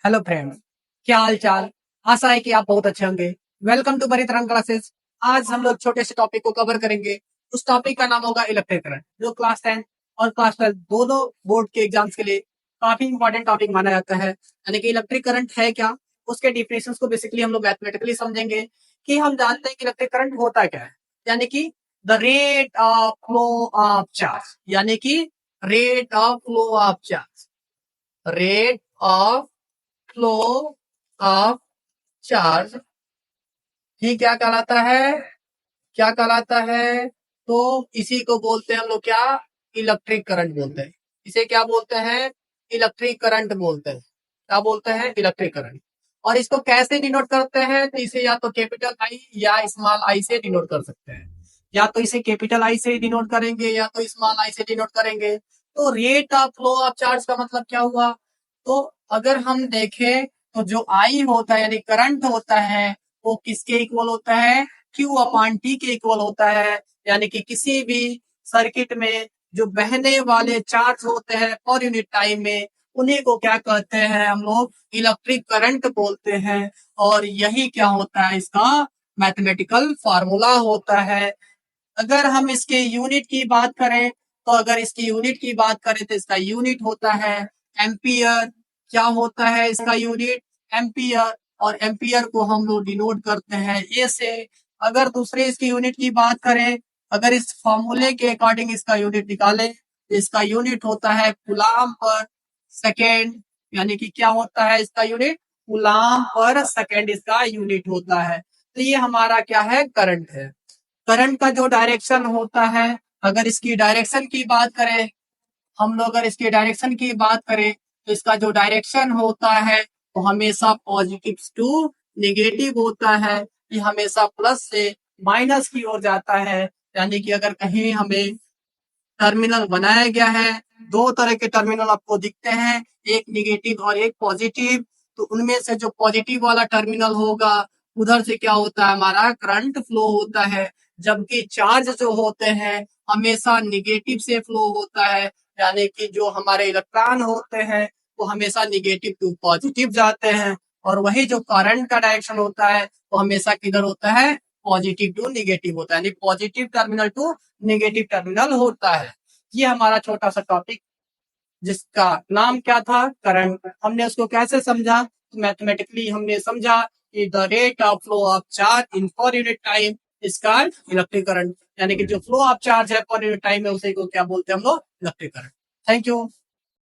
Hello friends, क्या हाल चाल। आशा है कि आप बहुत अच्छे होंगे। वेलकम टू बड़ी तरंग क्लासेस। आज हम लोग छोटे से टॉपिक को कवर करेंगे। उस टॉपिक का नाम होगा इलेक्ट्रिक करंट, जो क्लास 10 और क्लास 12 दोनों बोर्ड के एग्जाम्स के लिए काफी इंपॉर्टेंट टॉपिक माना जाता है। यानी कि इलेक्ट्रिक करंट है क्या, उसके डिफिनेशंस को बेसिकली हम लोग मैथमेटिकली समझेंगे कि हम जानते हैं कि इलेक्ट्रिक करंट होता क्या है। यानी कि the rate of flow of charge, यानी कि rate of flow of charge, rate of flow of charge ही क्या कहलाता है, क्या कहलाता है। तो इसी को बोलते हैं हम लोग क्या, इलेक्ट्रिक करंट बोलते हैं। इसे क्या बोलते हैं, इलेक्ट्रिक करंट बोलते हैं। क्या बोलते हैं, इलेक्ट्रिक करंट। और इसको कैसे डिनोट करते हैं, तो इसे या तो कैपिटल आई या स्मॉल आई से डिनोट कर सकते हैं। या तो इसे कैपिटल आई से डिनोट करेंगे या तो स्मॉल आई से डिनोट करेंगे। तो rate of flow of charge का मतलब क्या हुआ। तो अगर हम देखें तो जो आई होता है यानी करंट होता है वो किसके इक्वल होता है, क्यू अपॉन टी के इक्वल होता है। यानी कि किसी भी सर्किट में जो बहने वाले चार्ज होते हैं पर यूनिट टाइम में, उन्हीं को क्या कहते हैं हम लोग, इलेक्ट्रिक करंट बोलते हैं। और यही क्या होता है, इसका मैथमेटिकल फार्मूला होता है। अगर हम इसके यूनिट की बात करें, तो अगर इसकी यूनिट की बात करें तो इसका यूनिट होता है एम्पियर। क्या होता है इसका यूनिट, एम्पियर। और एम्पियर को हम लोग डिनोट करते हैं ए से। अगर दूसरे इसकी यूनिट की बात करें, अगर इस फॉर्मूले के अकॉर्डिंग इसका यूनिट निकालें तो इसका यूनिट होता है कूलाम पर सेकेंड। यानी कि क्या होता है इसका यूनिट, कूलाम पर सेकेंड इसका यूनिट होता है। तो ये हमारा क्या है, करंट है। करंट का जो डायरेक्शन होता है, अगर इसकी डायरेक्शन की बात करें, हम लोग अगर इसकी डायरेक्शन की बात करें तो इसका जो डायरेक्शन होता है वो हमेशा पॉजिटिव टू नेगेटिव होता है। ये हमेशा प्लस से माइनस की ओर जाता है। यानी कि अगर कहीं हमें टर्मिनल बनाया गया है, दो तरह के टर्मिनल आपको दिखते हैं, एक निगेटिव और एक पॉजिटिव। तो उनमें से जो पॉजिटिव वाला टर्मिनल होगा उधर से क्या होता है, हमारा करंट फ्लो होता है। जबकि चार्ज जो होते हैं हमेशा निगेटिव से फ्लो होता है। यानी कि जो हमारे इलेक्ट्रॉन होते हैं वो हमेशा निगेटिव टू पॉजिटिव जाते हैं। और वही जो करंट का डायरेक्शन होता है वो हमेशा किधर होता है, पॉजिटिव टू निगेटिव होता है। यानी positive terminal to negative terminal होता है। ये हमारा छोटा सा टॉपिक जिसका नाम क्या था, करंट। हमने उसको कैसे समझा, मैथमेटिकली हमने समझा कि the rate of flow of charge in per unit time is called electric current. यानी कि जो फ्लो ऑफ चार्ज है पर यूनिट टाइम में उसे को क्या बोलते हैं हम लोग, इलेक्ट्रिक करंट। Thank you.